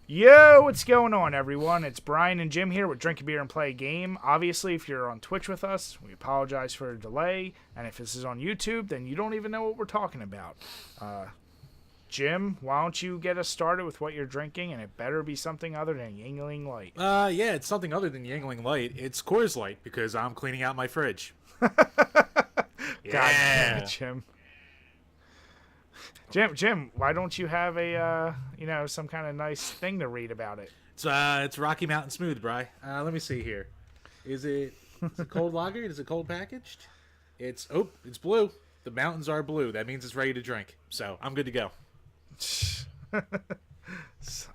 Yo, what's going on, everyone? It's Brian and Jim here with Drink a Beer and Play a Game. Obviously, if you're on Twitch with us, we apologize for the delay. And if this is on YouTube, then you don't even know what we're talking about. Jim, why don't you get us started with what you're drinking? And it better be something other than Yingling Light. Yeah, it's something other than Yingling Light. It's Coors Light because I'm cleaning out my fridge. God damn it, Jim. Jim, why don't you have a, some kind of nice thing to read about it? It's Rocky Mountain Smooth, Bri. Let me see here. Is it cold lager? Is it cold packaged? It's blue. The mountains are blue. That means it's ready to drink. So I'm good to go.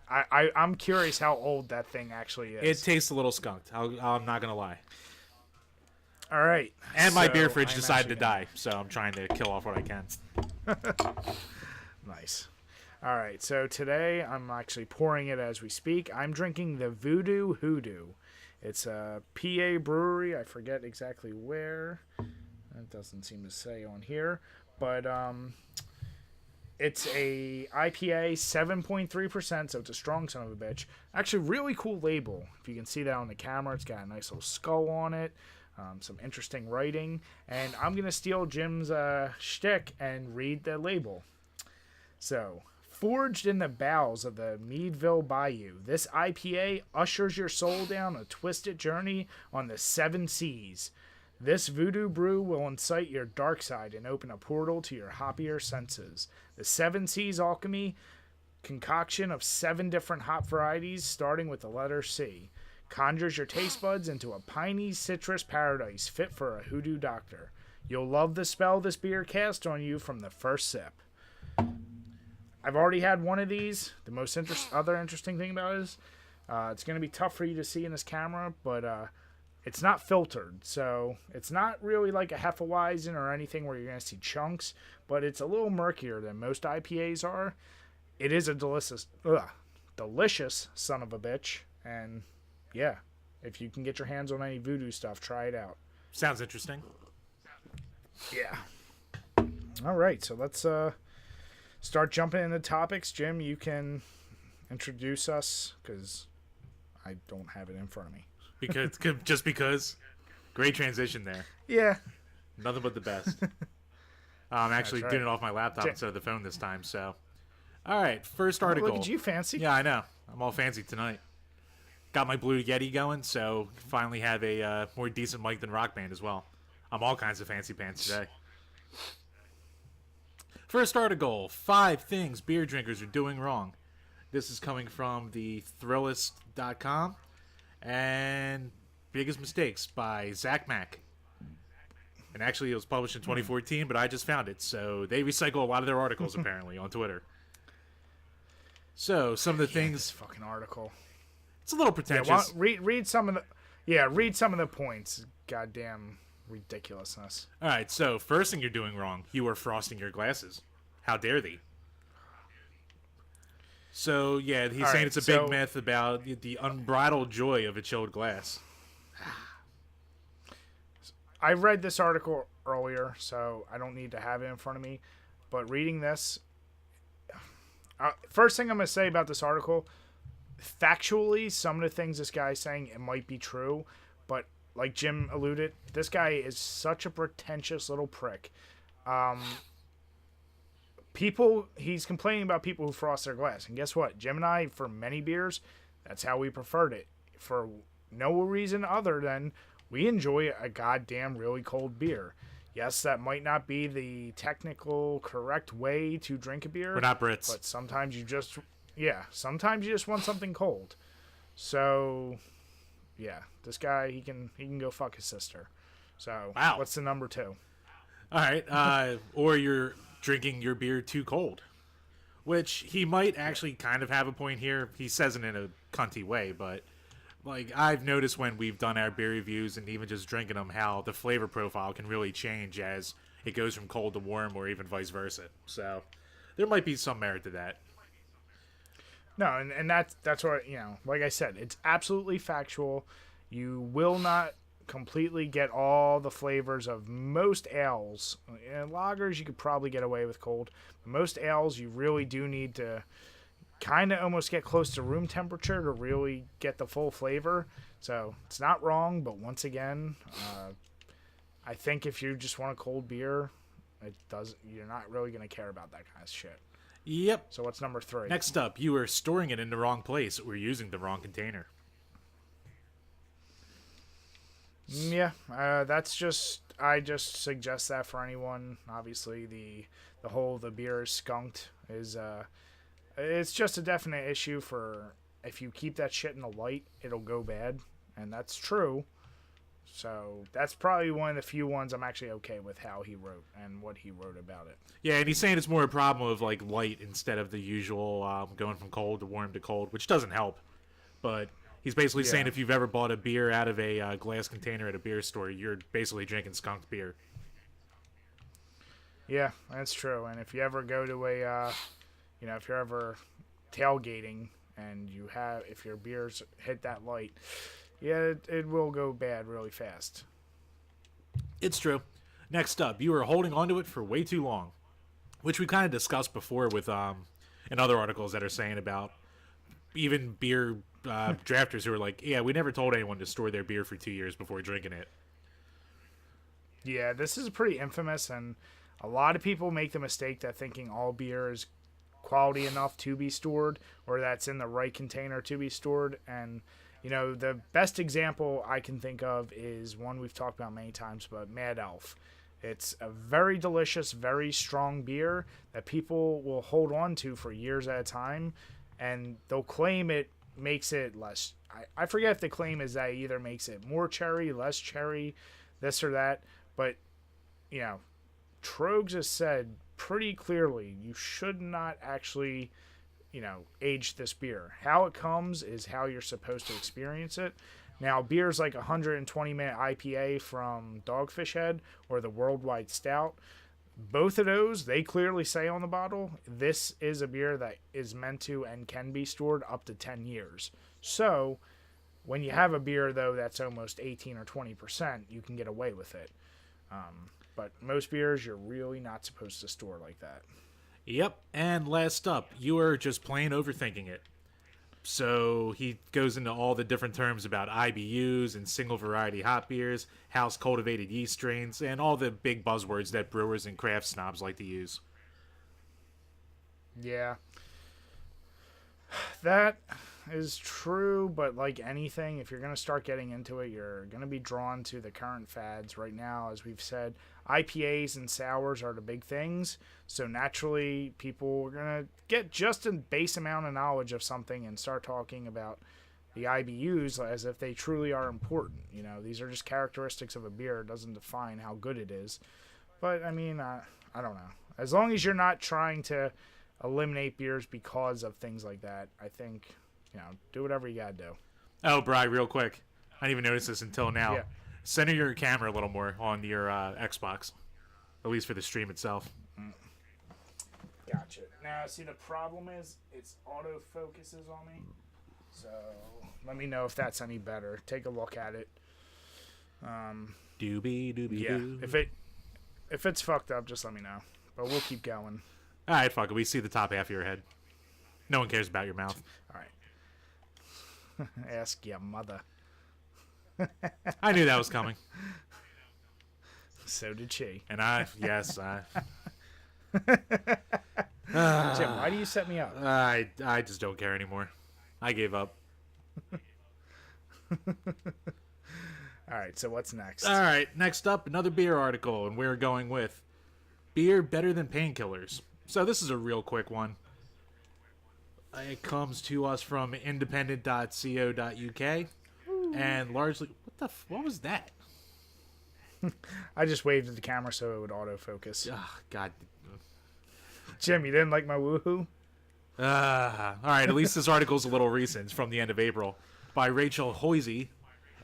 I'm curious how old that thing actually is. It tastes a little skunked. I'm not gonna lie. All right. And my beer fridge decided to die, so I'm trying to kill off what I can. Nice. All right, so today I'm actually pouring it as we speak. I'm drinking the Voodoo Hoodoo. It's a PA brewery. I forget exactly where. It doesn't seem to say on here. But it's a IPA, 7.3%, so it's a strong son of a bitch. Actually, really cool label. If you can see that on the camera, it's got a nice little skull on it. Some interesting writing. And I'm going to steal Jim's shtick and read the label. So, forged in the bowels of the Meadville Bayou, this IPA ushers your soul down a twisted journey on the 7 seas. This voodoo brew will incite your dark side and open a portal to your hoppier senses. The 7 Seas Alchemy, concoction of 7 different hop varieties starting with the letter C, conjures your taste buds into a piney citrus paradise fit for a hoodoo doctor. You'll love the spell this beer casts on you from the first sip. I've already had one of these. The most other interesting thing about it is it's going to be tough for you to see in this camera, but it's not filtered. So it's not really like a Hefeweizen or anything where you're going to see chunks, but it's a little murkier than most IPAs are. It is a delicious son of a bitch. And yeah, if you can get your hands on any voodoo stuff, try it out. Sounds interesting. Yeah. All right, so let's start jumping into topics. Jim, you can introduce us because I don't have it in front of me. Because great transition there. Yeah. Nothing but the best. I'm actually right. doing it off my laptop instead of the phone this time. So, all right, first article. Look at you, fancy. Yeah, I know. I'm all fancy tonight. Got my Blue Yeti going, so finally have a more decent mic than Rock Band as well. I'm all kinds of fancy pants today. First article, 5 things beer drinkers are doing wrong. This is coming from the Thrillist.com. And Biggest Mistakes by Zach Mack. And actually, it was published in 2014, but I just found it. So they recycle a lot of their articles, apparently, on Twitter. So, some of the things... This fucking article. It's a little pretentious. Yeah, read some of the... Yeah, read some of the points. Goddamn ridiculousness. All right, so first thing you're doing wrong, you are frosting your glasses. How dare thee? So, yeah, he's saying it's a big myth about the unbridled joy of a chilled glass. I read this article earlier, so I don't need to have it in front of me. But reading this, first thing I'm going to say about this article, factually, some of the things this guy's saying, it might be true, but like Jim alluded, this guy is such a pretentious little prick. He's complaining about people who frost their glass. And guess what? Jim and I, for many beers, that's how we preferred it. For no reason other than we enjoy a goddamn really cold beer. Yes, that might not be the technical correct way to drink a beer. We're not Brits. But sometimes you just want something cold. So, yeah, this guy, he can go fuck his sister. So, wow. What's the number 2? All right, or you're drinking your beer too cold, which he might actually kind of have a point here. He says it in a cunty way, but like I've noticed when we've done our beer reviews and even just drinking them, how the flavor profile can really change as it goes from cold to warm, or even vice versa. So there might be some merit to that. No, and that's what, like I said, it's absolutely factual. You will not completely get all the flavors of most ales. And lagers you could probably get away with cold. Most ales you really do need to kind of almost get close to room temperature to really get the full flavor. So it's not wrong, but once again, I think if you just want a cold beer, you're not really going to care about that kind of shit. Yep. So what's number 3? Next up, you are storing it in the wrong place or using the wrong container. Yeah, I just suggest that for anyone. Obviously, the beer is skunked is it's just a definite issue for if you keep that shit in the light, it'll go bad, and that's true. So that's probably one of the few ones I'm actually okay with how he wrote and what he wrote about it. Yeah, and he's saying it's more a problem of like light instead of the usual going from cold to warm to cold, which doesn't help. But he's basically saying if you've ever bought a beer out of a glass container at a beer store, you're basically drinking skunked beer. Yeah, that's true. And if you ever go to if you're ever tailgating and if your beers hit that light, yeah, it will go bad really fast. It's true. Next up, you are holding onto it for way too long, which we kind of discussed before with in other articles that are saying about even beer drafters who are like, yeah, we never told anyone to store their beer for 2 years before drinking it. Yeah, this is pretty infamous, and a lot of people make the mistake that thinking all beer is quality enough to be stored or that's in the right container to be stored. And the best example I can think of is one we've talked about many times, but Mad Elf. It's a very delicious, very strong beer that people will hold on to for years at a time, and they'll claim it makes it less. I forget if the claim is that it either makes it more cherry, less cherry, this or that, but, Trogs has said pretty clearly you should not actually age this beer. How it comes is how you're supposed to experience it. Now, beers like 120-minute IPA from Dogfish Head or the Worldwide Stout, both of those, they clearly say on the bottle, this is a beer that is meant to and can be stored up to 10 years. So, when you have a beer, though, that's almost 18 or 20%, you can get away with it. But most beers, you're really not supposed to store like that. Yep, and last up, you are just plain overthinking it. So he goes into all the different terms about IBUs and single variety hop beers, house cultivated yeast strains, and all the big buzzwords that brewers and craft snobs like to use. Yeah. That is true, but like anything, if you're going to start getting into it, you're going to be drawn to the current fads. Right now, as we've said, IPAs and sours are the big things, so naturally people are going to get just a base amount of knowledge of something and start talking about the IBUs as if they truly are important. These are just characteristics of a beer. It doesn't define how good it is. But, I mean, I don't know. As long as you're not trying to eliminate beers because of things like that, I think, do whatever you gotta do. Oh, Bri, real quick. I didn't even notice this until now. Yeah. Center your camera a little more on your Xbox, at least for the stream itself. Gotcha. Now, see, the problem is it's autofocuses on me. So, let me know if that's any better. Take a look at it. Doobie. If it's fucked up, just let me know. But we'll keep going. All right, fuck it. We see the top half of your head. No one cares about your mouth. All right. Ask your mother. I knew that was coming. So did she. And yes. Jim, why do you set me up? I just don't care anymore. I gave up. All right, so what's next? All right, next up, another beer article, and we're going with beer better than painkillers. So this is a real quick one. It comes to us from independent.co.uk, and largely, what was that? I just waved at the camera so it would autofocus. Oh, God. Jim, you didn't like my woohoo? All right, at least this article's a little recent. It's from the end of April by Rachel Hoisey,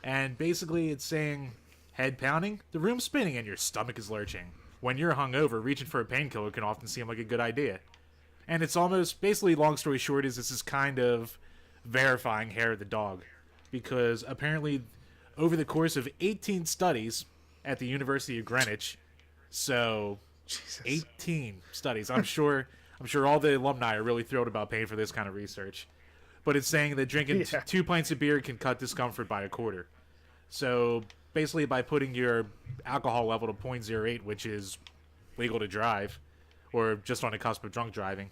and basically it's saying, head pounding, the room spinning, and your stomach is lurching. When you're hungover, reaching for a painkiller can often seem like a good idea. And it's almost, basically, long story short, is this is kind of verifying hair of the dog. Because apparently, over the course of 18 studies at the University of Greenwich, so Jesus. 18 studies. I'm sure I'm sure all the alumni are really thrilled about paying for this kind of research. But it's saying that drinking 2 pints of beer can cut discomfort by a quarter. So basically, by putting your alcohol level to 0.08, which is legal to drive, or just on the cusp of drunk driving,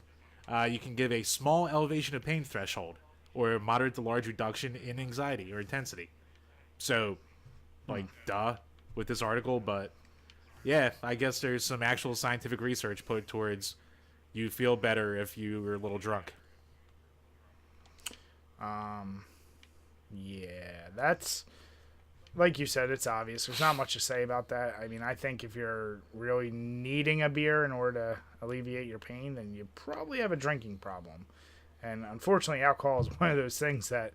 you can give a small elevation of pain threshold, or a moderate to large reduction in anxiety or intensity. So, like, duh, with this article, but yeah, I guess there's some actual scientific research put towards you feel better if you were a little drunk. Yeah, that's, like you said, it's obvious. There's not much to say about that. I mean, I think if you're really needing a beer in order to alleviate your pain, then you probably have a drinking problem. And unfortunately, alcohol is one of those things that,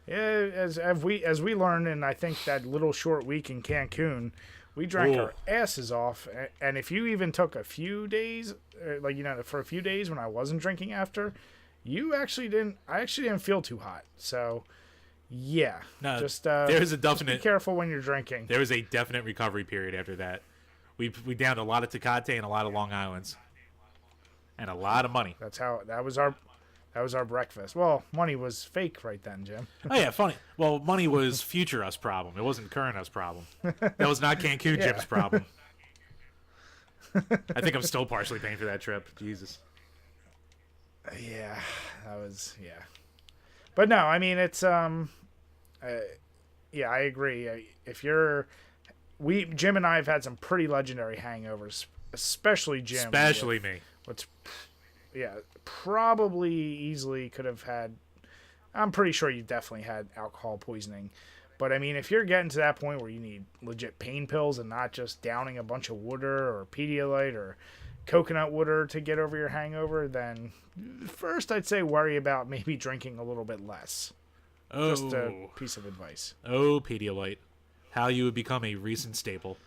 yeah, as we learned in, I think, that little short week in Cancun, we drank our asses off. And if you even took a few days, for a few days when I wasn't drinking after, I actually didn't feel too hot. So, yeah. No, just there's a definite. Just be careful when you're drinking. There was a definite recovery period after that. We downed a lot of Tecate and a lot of Long Islands, and a lot of money. That was our breakfast. Well, money was fake right then, Jim. Oh yeah, funny. Well, money was future us problem. It wasn't current us problem. That was not Cancun Jim's problem. I think I'm still partially paying for that trip. Jesus. Yeah, but no, I mean, it's yeah, I agree. Jim and I have had some pretty legendary hangovers, especially Jim. Especially me. Probably easily could have had. I'm pretty sure you definitely had alcohol poisoning, but I mean, if you're getting to that point where you need legit pain pills and not just downing a bunch of water or Pedialyte or coconut water to get over your hangover, then first I'd say worry about maybe drinking a little bit less. Oh. Just a piece of advice. Oh, Pedialyte. How you would become a recent staple.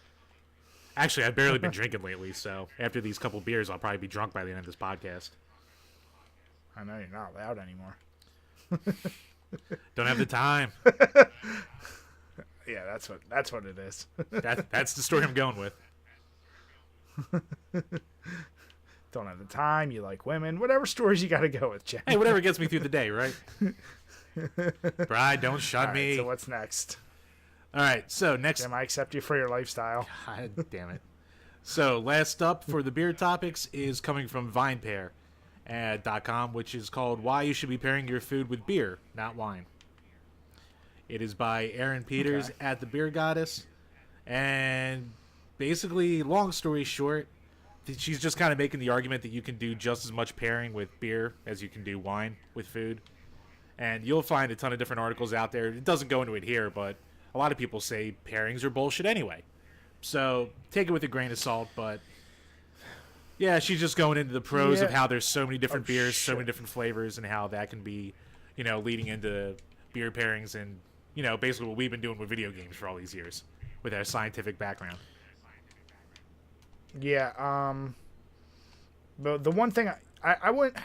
Actually, I've barely been drinking lately, so after these couple beers, I'll probably be drunk by the end of this podcast. I know you're not allowed anymore. Don't have the time. Yeah, that's what it is. That's the story I'm going with. Don't have the time, you like women, whatever stories you got to go with, Jim. Hey, whatever gets me through the day, right? Bride, don't shun me. So what's next? All right, so next... Jim, I accept you for your lifestyle. God damn it. So last up for the beer topics is coming from VinePair.com, which is called Why You Should Be Pairing Your Food with Beer, Not Wine. It is by Erin Peters at the Beer Goddess. And basically, long story short, she's just kind of making the argument that you can do just as much pairing with beer as you can do wine with food. And you'll find a ton of different articles out there. It doesn't go into it here, but a lot of people say pairings are bullshit anyway. So take it with a grain of salt, but yeah, she's just going into the pros of how there's so many different beers, so many different flavors, and how that can be, leading into beer pairings and, basically what we've been doing with video games for all these years with our scientific background. Yeah, the one thing I wouldn't...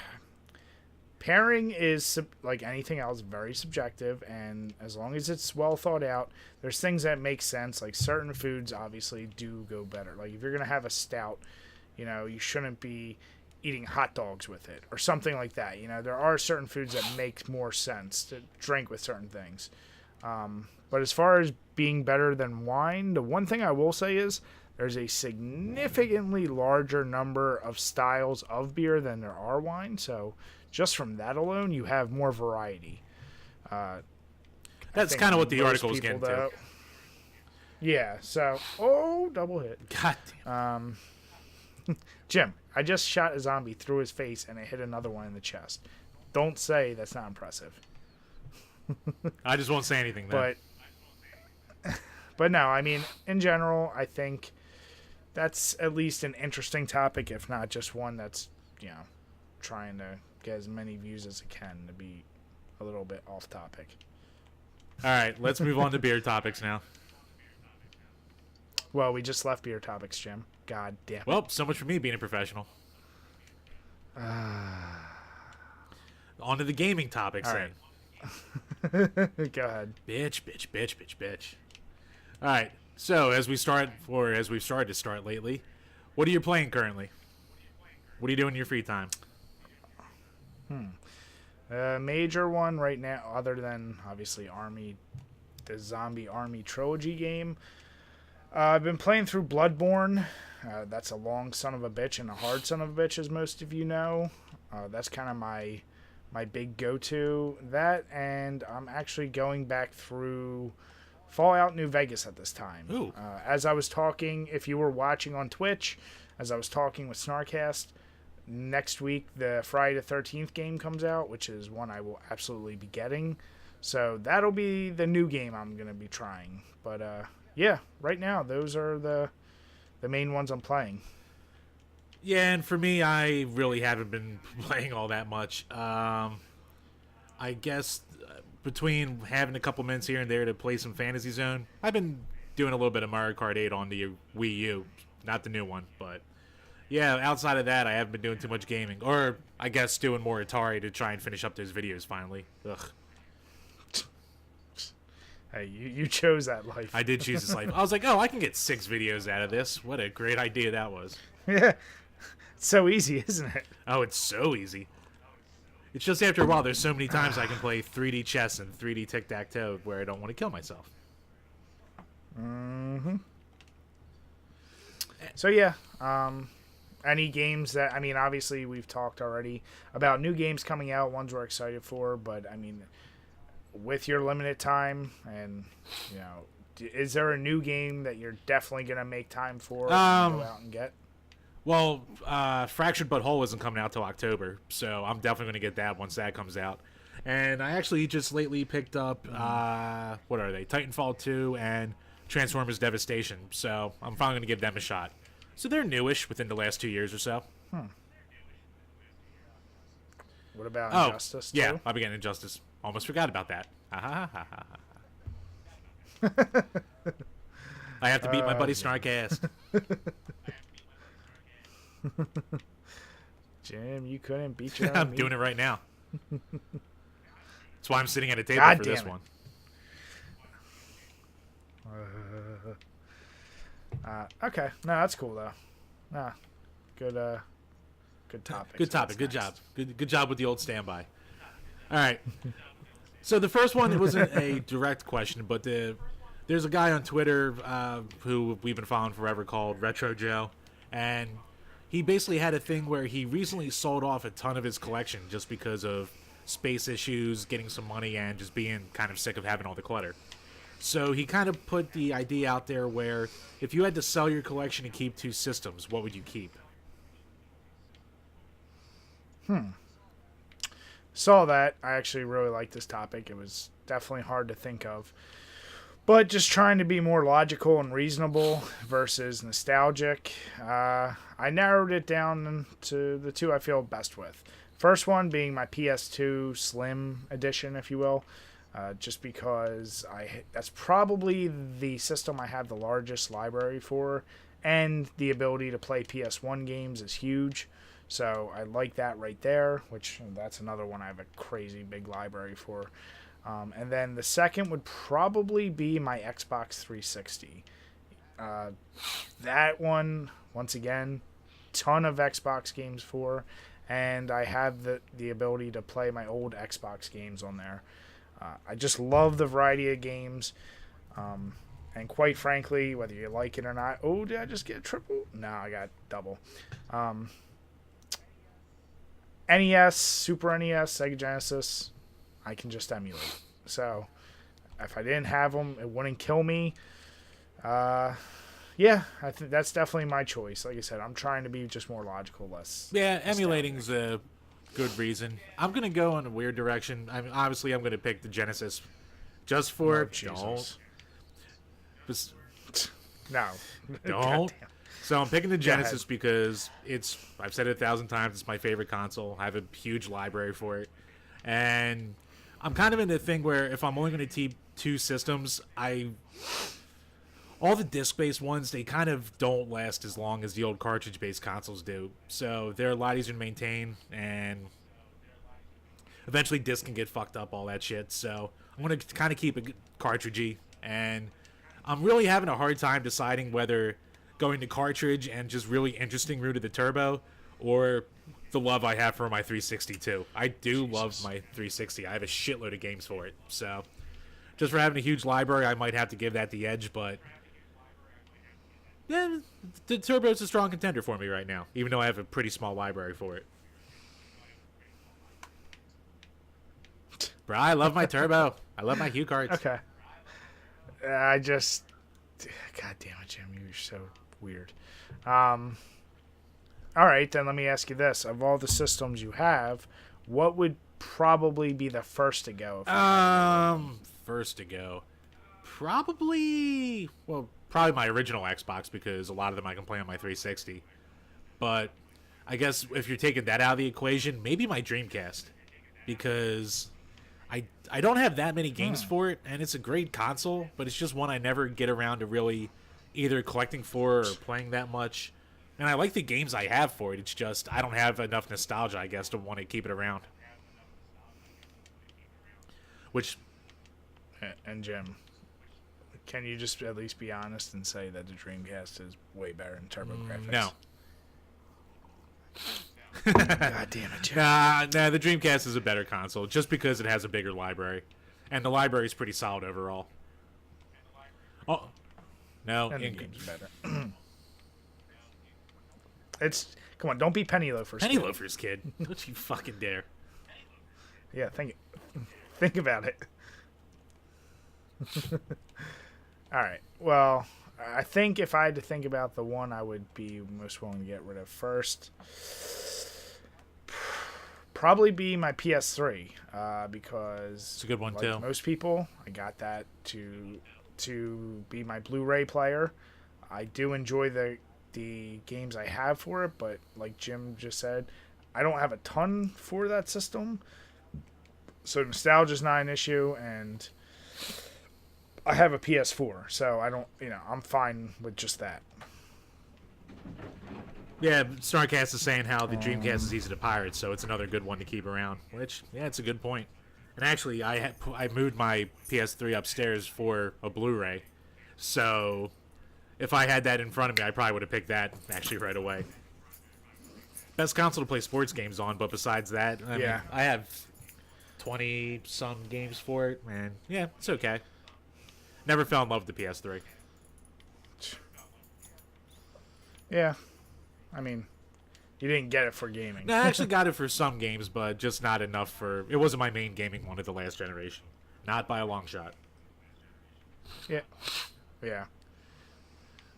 Pairing is, like anything else, very subjective, and as long as it's well thought out, there's things that make sense. Like certain foods obviously do go better. Like if you're going to have a stout, you shouldn't be eating hot dogs with it or something like that. There are certain foods that make more sense to drink with certain things. But as far as being better than wine, the one thing I will say is there's a significantly larger number of styles of beer than there are wine. So just from that alone, you have more variety. That's kind of what the article was getting to. Yeah, so... double hit. God damn. Jim, I just shot a zombie through his face and it hit another one in the chest. Don't say that's not impressive. I just won't say anything then. But no, I mean, in general, I think that's at least an interesting topic, if not just one that's, trying to get as many views as it can to be a little bit off topic. All right, let's move on to beer topics now. Well, we just left beer topics, Jim. God damn it. Well, so much for me being a professional. On to the gaming topics then. Right. Go ahead. Bitch. All right, so as we've started to start lately, what are you playing currently? What are you doing in your free time? Major one right now, other than obviously the Zombie Army Trilogy game. I've been playing through Bloodborne. That's a long son of a bitch and a hard son of a bitch, as most of you know. That's kind of my big go-to. That, and I'm actually going back through Fallout New Vegas at this time. Ooh. As I was talking, if you were watching on Twitch, as I was talking with Snarcast, next week the Friday the 13th game comes out, which is one I will absolutely be getting. So that'll be the new game I'm going to be trying. But yeah, right now those are the main ones I'm playing. Yeah, and for me, I really haven't been playing all that much. I guess between having a couple minutes here and there to play some Fantasy Zone, I've been doing a little bit of Mario Kart 8 on the Wii U. Not the new one, but yeah, outside of that, I haven't been doing too much gaming. Or, I guess, doing more Atari to try and finish up those videos finally. Ugh. Hey, you chose that life. I did choose this life. I was like, oh, I can get 6 videos out of this. What a great idea that was. Yeah. It's so easy, isn't it? Oh, it's so easy. It's just after a while, there's so many times I can play 3D chess and 3D tic-tac-toe where I don't want to kill myself. Mm-hmm. So, yeah. Any games that, I mean, obviously we've talked already about new games coming out, ones we're excited for, but, I mean, with your limited time and, you know, is there a new game that you're definitely going to make time for and go out and get? Well, Fractured But Whole isn't coming out till October, so I'm definitely going to get that once that comes out. And I actually just lately picked up, what are they, Titanfall 2 and Transformers Devastation, so I'm finally going to give them a shot. So they're newish within the last 2 years or so. What about Injustice? Yeah, too? I'll be getting Injustice. Almost forgot about that. I have to beat my buddy Snarkast. Jim, you couldn't beat your own I'm meat. doing it right now. That's why I'm sitting at a table God for damn this it. one. Okay, no, that's cool though. Nah, good topic. Good topic. Good job. Good job with the old standby. All right. So the first one, it wasn't a direct question, but there's a guy on Twitter who we've been following forever called Retrojoe, and he basically had a thing where he recently sold off a ton of his collection just because of space issues, getting some money, and just being kind of sick of having all the clutter. So he kind of put the idea out there where if you had to sell your collection to keep 2 systems, what would you keep? Saw that. I actually really like this topic. It was definitely hard to think of. But just trying to be more logical and reasonable versus nostalgic, I narrowed it down to the 2 I feel best with. First one being my PS2 Slim Edition, if you will, just because that's probably the system I have the largest library for, and the ability to play PS1 games is huge. So I like that right there, which that's another one I have a crazy big library for. And then the second would probably be my Xbox 360. That one, once again, ton of Xbox games for, and I have the ability to play my old Xbox games on there. I just love the variety of games. And quite frankly, whether you like it or not, oh, did I just get a triple? No, I got double. NES, Super NES, Sega Genesis, I can just emulate. So, if I didn't have them, it wouldn't kill me. Yeah, I think that's definitely my choice. Like I said, I'm trying to be just more logical, less. Yeah, emulating's a good reason. I'm going to go in a weird direction. I mean, obviously, I'm going to pick the Genesis just for... Oh, Jesus. No. Don't. Goddamn. So I'm picking the Genesis because I've said it 1,000 times, it's my favorite console. I have a huge library for it. And I'm kind of in the thing where if I'm only going to keep 2 systems, all the disc-based ones, they kind of don't last as long as the old cartridge-based consoles do. So they're a lot easier to maintain, and eventually discs can get fucked up, all that shit. So I'm going to kind of keep it cartridgey, and I'm really having a hard time deciding whether going to cartridge and just really interesting route of the turbo, or the love I have for my 360 too. I do love my 360. I have a shitload of games for it. So just for having a huge library, I might have to give that the edge, but yeah, the Turbo's a strong contender for me right now, even though I have a pretty small library for it. Bro, I love my Turbo. I love my Hue cards. Okay. God damn it, Jim, you're so weird. All right, then let me ask you this: of all the systems you have, what would probably be the first to go? First to go, probably my original Xbox, because a lot of them I can play on my 360. But I guess if you're taking that out of the equation, maybe my Dreamcast, because I don't have that many games for it, and it's a great console, but it's just one I never get around to really either collecting for or playing that much. And I like the games I have for it. It's just I don't have enough nostalgia, I guess, to want to keep it around. Which, and Jim, can you just at least be honest and say that the Dreamcast is way better in TurboGrafx? No. God damn it, Jim. Nah, the Dreamcast is a better console just because it has a bigger library. And the library is pretty solid overall. Oh, no. And the game's better. Come on, don't be penny loafers. Penny loafers, kid. Don't you fucking dare. Yeah, think about it. All right. Well, I think if I had to think about the one I would be most willing to get rid of first, probably be my PS3, because it's a good one like too. Most people, I got that to be my Blu-ray player. I do enjoy the games I have for it, but like Jim just said, I don't have a ton for that system. So nostalgia's not an issue, and I have a PS4, so I don't, I'm fine with just that. Yeah, Starcast is saying how the Dreamcast is easy to pirate, so it's another good one to keep around. Which, yeah, it's a good point. And actually, I moved my PS3 upstairs for a Blu-ray, so if I had that in front of me, I probably would have picked that actually right away. Best console to play sports games on, but besides that, I mean, I have 20-some games for it, and yeah, it's okay. Never fell in love with the PS3. Yeah. I mean, you didn't get it for gaming. No, I actually got it for some games, but just not enough for... It wasn't my main gaming one of the last generation. Not by a long shot. Yeah. Yeah.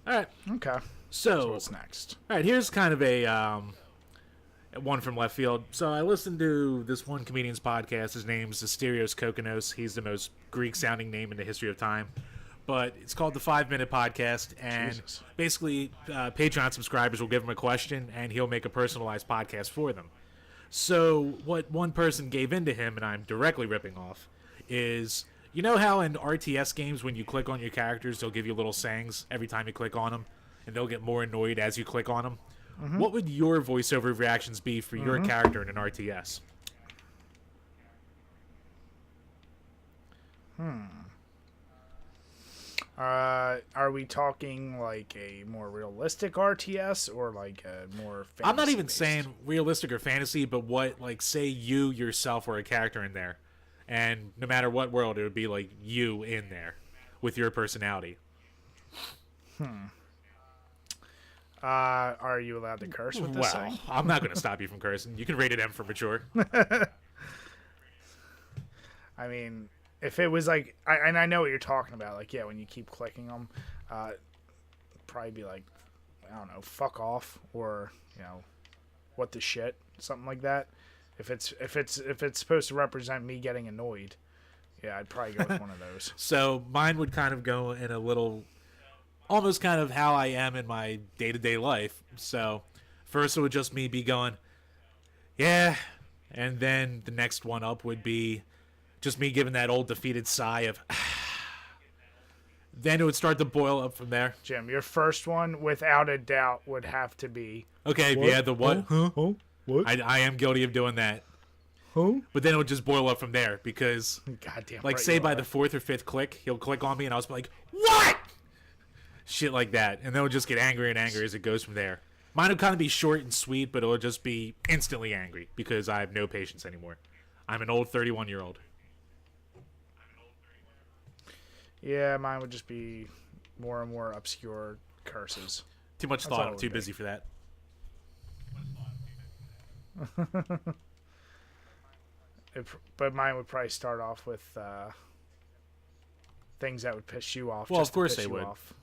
All right. Okay. So what's next? All right, here's kind of a one from left field. So I listened to this one comedian's podcast. His name's Asterios Kokinos. He's the most Greek-sounding name in the history of time. But it's called the 5-Minute Podcast, and basically Patreon subscribers will give him a question, and he'll make a personalized podcast for them. So what one person gave in to him, and I'm directly ripping off, is, you know how in RTS games when you click on your characters, they'll give you little sayings every time you click on them, and they'll get more annoyed as you click on them? Mm-hmm. What would your voiceover reactions be for your character in an RTS? Are we talking like a more realistic RTS or like a more fantasy? I'm not even saying realistic or fantasy, but what, like, say you yourself were a character in there, and no matter what world, it would be like you in there with your personality. Are you allowed to curse with this thing? I'm not going to stop you from cursing. You can rate it M for mature. I mean, if it was like, I know what you're talking about. Like, yeah, when you keep clicking them, probably be like, I don't know, fuck off, or what the shit, something like that. If it's supposed to represent me getting annoyed, yeah, I'd probably go with one of those. So mine would kind of go in a little, almost kind of how I am in my day-to-day life. So first it would just me be going, yeah, and then the next one up would be just me giving that old defeated sigh of then it would start to boil up from there. Jim, your first one without a doubt would have to be okay. What? Yeah, the what? Huh? What? I am guilty of doing that. Huh? But then it would just boil up from there because goddamn, like, right, say by the 4th or 5th click, he'll click on me and I'll just be like, what? Shit like that, and then we'll just get angrier and angrier as it goes from there. Mine will kind of be short and sweet, but it'll just be instantly angry because I have no patience anymore. I'm an old 31-year-old. Yeah, mine would just be more and more obscure curses. Too much thought. I'm too busy for that. But mine would probably start off with things that would piss you off. Well, just of course to piss they you would. Off.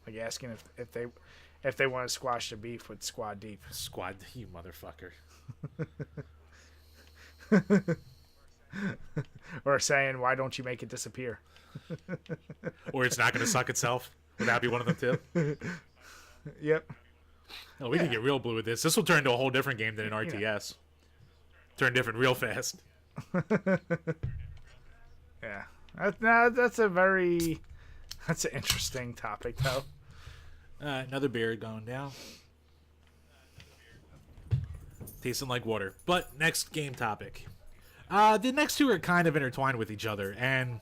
Like asking if they want to squash the beef with Squad Deep. Squad, you motherfucker. Or saying, why don't you make it disappear? Or it's not going to suck itself. Would that be one of them too? Yep. Oh, we can get real blue with this. This will turn into a whole different game than an RTS. Turn different real fast. Yeah. That's an interesting topic, though. Another beer going down. Tasting like water. But next game topic. The next two are kind of intertwined with each other, and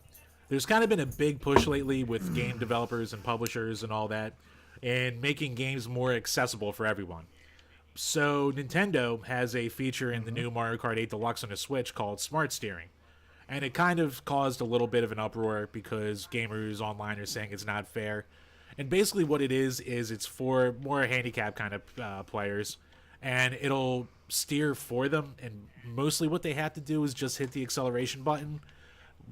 there's kind of been a big push lately with game developers and publishers and all that in making games more accessible for everyone. So Nintendo has a feature in the new Mario Kart 8 Deluxe on the Switch called Smart Steering. And it kind of caused a little bit of an uproar because gamers online are saying it's not fair. And basically what it is it's for more handicap kind of players. And it'll steer for them. And mostly what they have to do is just hit the acceleration button,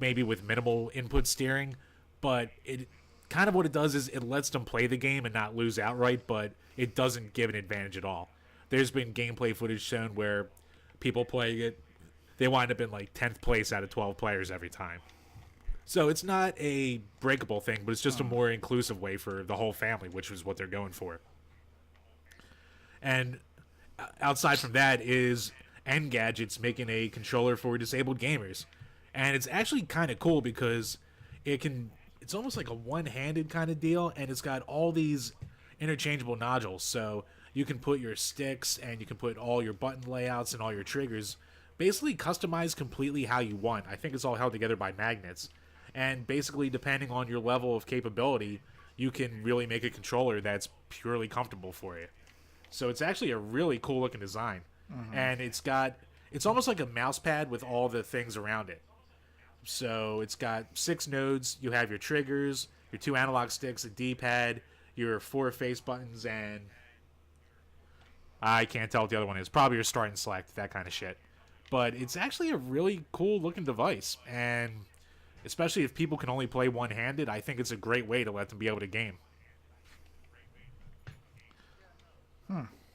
maybe with minimal input steering. But it kind of what it does is it lets them play the game and not lose outright, but it doesn't give an advantage at all. There's been gameplay footage shown where people playing it, they wind up in like 10th place out of 12 players every time. So it's not a breakable thing, but it's just a more inclusive way for the whole family, which is what they're going for. And outside from that is Engadget's making a controller for disabled gamers. And it's actually kind of cool because it's almost like a one-handed kind of deal, and it's got all these interchangeable nodules. So you can put your sticks and you can put all your button layouts and all your triggers basically customized completely how you want. I think it's all held together by magnets. And basically, depending on your level of capability, you can really make a controller that's purely comfortable for you. So it's actually a really cool looking design. And it's almost like a mouse pad with all the things around it. So it's got 6 nodes. You have your triggers, your 2 analog sticks, a D-pad, your 4 face buttons, and I can't tell what the other one is. Probably your start and select, that kind of shit. But it's actually a really cool looking device, and especially if people can only play one-handed, I think it's a great way to let them be able to game.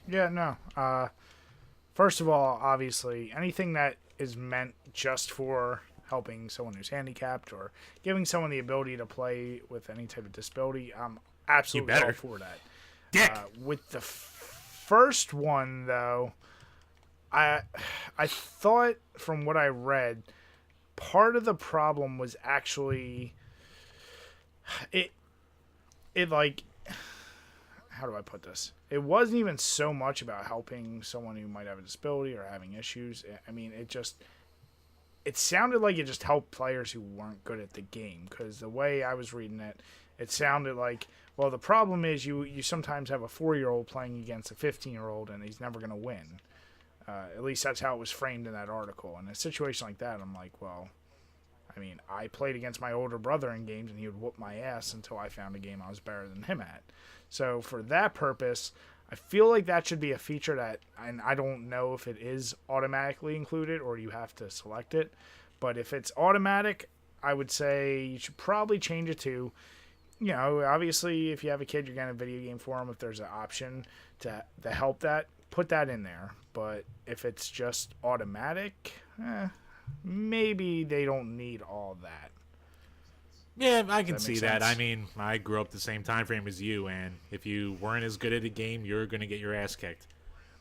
Yeah, no. First of all, obviously, anything that is meant just for helping someone who's handicapped or giving someone the ability to play with any type of disability, I'm absolutely all for that. Dick! With the first one, though, I thought from what I read, part of the problem was actually it like, how do I put this? It wasn't even so much about helping someone who might have a disability or having issues. I mean, it sounded like it just helped players who weren't good at the game, because the way I was reading it, it sounded like, well, the problem is you sometimes have a 4-year-old playing against a 15-year-old and he's never going to win. At least that's how it was framed in that article. And in a situation like that, I'm like, well, I mean, I played against my older brother in games and he would whoop my ass until I found a game I was better than him at. So for that purpose, I feel like that should be a feature that, and I don't know if it is automatically included or you have to select it, but if it's automatic, I would say you should probably change it to, you know, obviously if you have a kid, you're getting a video game for them. If there's an option to help that, put that in there. But if it's just automatic, maybe they don't need all that. Yeah, I can see that. Sense? I mean, I grew up the same time frame as you, and if you weren't as good at a game, you're going to get your ass kicked.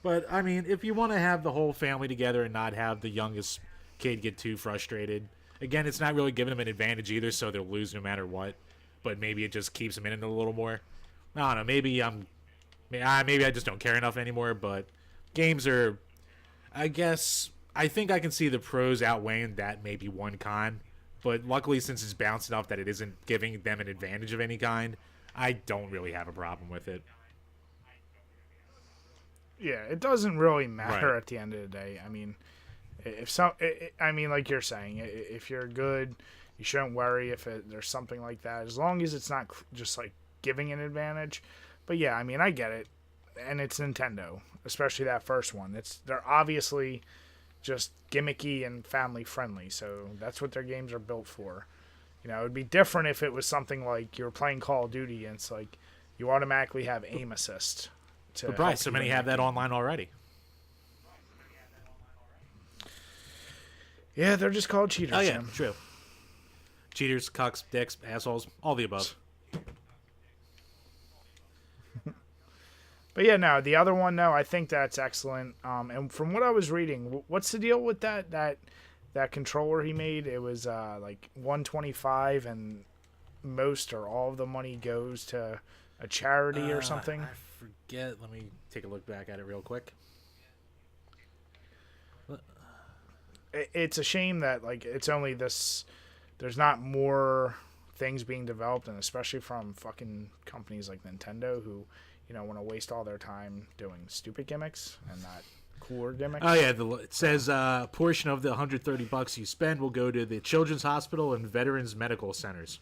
But, I mean, if you want to have the whole family together and not have the youngest kid get too frustrated, again, it's not really giving them an advantage either, so they'll lose no matter what. But maybe it just keeps them in it a little more. I don't know, maybe I just don't care enough anymore, but games are, I think I can see the pros outweighing that maybe one con. But luckily, since it's balanced enough that it isn't giving them an advantage of any kind, I don't really have a problem with it. Yeah, it doesn't really matter Right. at the end of the day. I mean, if some, I mean, like you're saying, if you're good, you shouldn't worry if there's something like that, as long as it's not just like giving an advantage. But yeah, I mean, I get it, and it's Nintendo, especially that first one. They're obviously just gimmicky and family friendly, so that's what their games are built for. You know, it'd be different if it was something like you're playing Call of Duty and it's like you automatically have aim assist. But Bryce, so many have that online already. Yeah, they're just called cheaters. Oh yeah, Jim. true. Cheaters, cucks, dicks, assholes, all the above. But yeah, no, the other one, no, I think that's excellent. And from what I was reading, what's the deal with that controller he made? It was like 125, and most or all of the money goes to a charity or something. I forget. Let me take a look back at it real quick. It's a shame that like it's only this. There's not more things being developed, and especially from fucking companies like Nintendo who, you know, want to waste all their time doing stupid gimmicks and not cooler gimmicks. Oh yeah, it says a portion of the $130 you spend will go to the Children's Hospital and Veterans Medical Centers.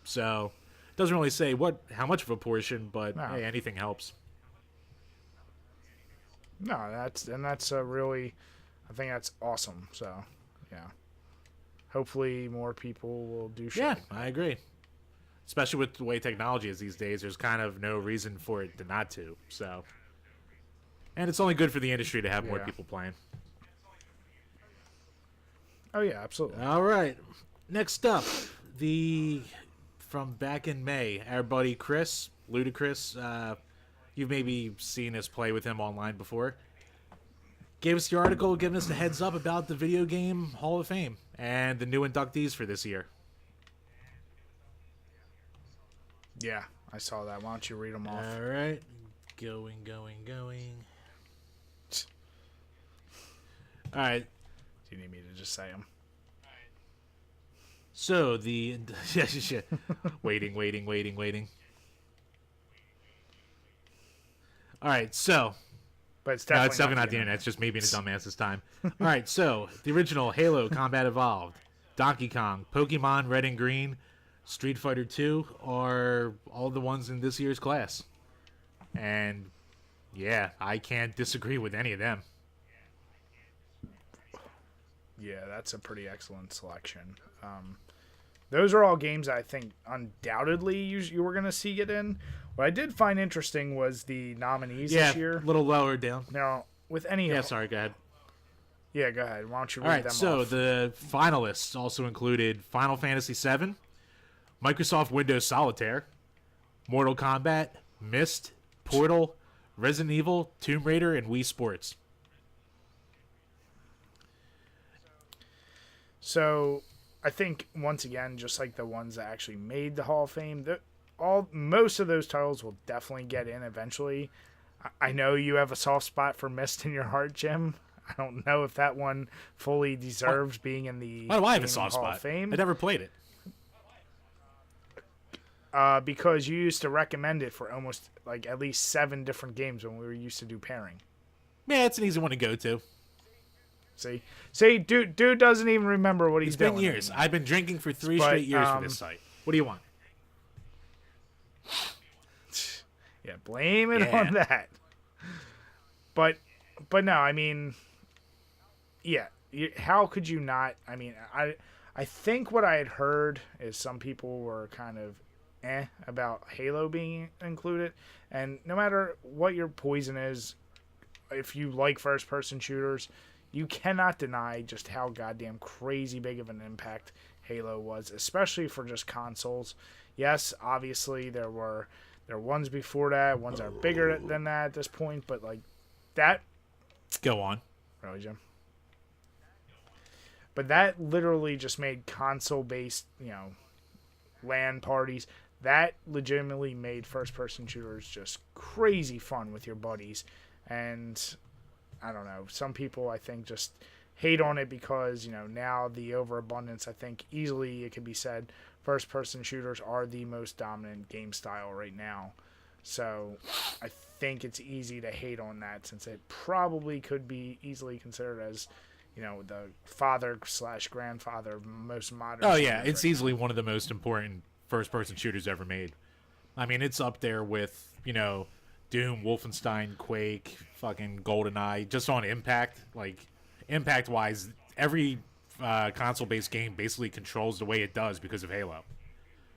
So it doesn't really say how much of a portion, but No. hey, anything helps. No, that's a really, I think that's awesome. So, yeah, hopefully more people will do shit. Yeah, like that. I agree. Especially with the way technology is these days, there's kind of no reason for it to not to. So, and it's only good for the industry to have more Yeah. people playing. Oh yeah, absolutely. All right, next up, from back in May, our buddy Chris Ludacris. You've maybe seen us play with him online before. Gave us the article, giving us the heads up about the Video Game Hall of Fame and the new inductees for this year. Yeah, I saw that. Why don't you read them off? All right. Going. All right. Do you need me to just say them? So the yeah. Waiting. All right. So But it's no, definitely, it's definitely not the internet. It's just me being a dumbass this time. All right. So the original Halo Combat Evolved, Donkey Kong, Pokemon Red and Green, Street Fighter 2 are all the ones in this year's class. And yeah, I can't disagree with any of them. Yeah, that's a pretty excellent selection. Those are all games I think undoubtedly you were going to see get in. What I did find interesting was the nominees this year. A little lower down. Now, with any... Yeah, sorry, go ahead. Yeah, go ahead. Why don't you read All right, them so off? the finalists also included Final Fantasy VII, Microsoft Windows Solitaire, Mortal Kombat, Myst, Portal, Resident Evil, Tomb Raider, and Wii Sports. So, I think, once again, just like the ones that actually made the Hall of Fame, most of those titles will definitely get in eventually. I know you have a soft spot for Myst in your heart, Jim. I don't know if that one fully deserves being in the Why do I have a Gaming soft Hall spot? of Fame. I never played it. Because you used to recommend it for almost like at least 7 different games when we were used to do pairing. Yeah, it's an easy one to go to. See, dude doesn't even remember what he's It's been doing. years. I've been drinking for 3 But, straight years for this site. What do you want? Yeah, blame it Yeah. on that. But no, I mean, yeah. How could you not? I mean, I think what I had heard is some people were kind of about Halo being included, and no matter what your poison is, if you like first-person shooters, you cannot deny just how goddamn crazy big of an impact Halo was, especially for just consoles. Yes, obviously there were ones before that, ones that are bigger than that at this point, but like that. Go on. Really, Jim? But that literally just made console-based, LAN parties. That legitimately made first-person shooters just crazy fun with your buddies. And I don't know, some people I think just hate on it because, now the overabundance, I think easily it can be said, first-person shooters are the most dominant game style right now. So I think it's easy to hate on that, since it probably could be easily considered as, the father/grandfather of most modern. Oh yeah, it's right easily one of the most important first-person shooters ever made. I mean, it's up there with, Doom, Wolfenstein, Quake, fucking GoldenEye, just on impact. Like, impact-wise, every console-based game basically controls the way it does because of Halo.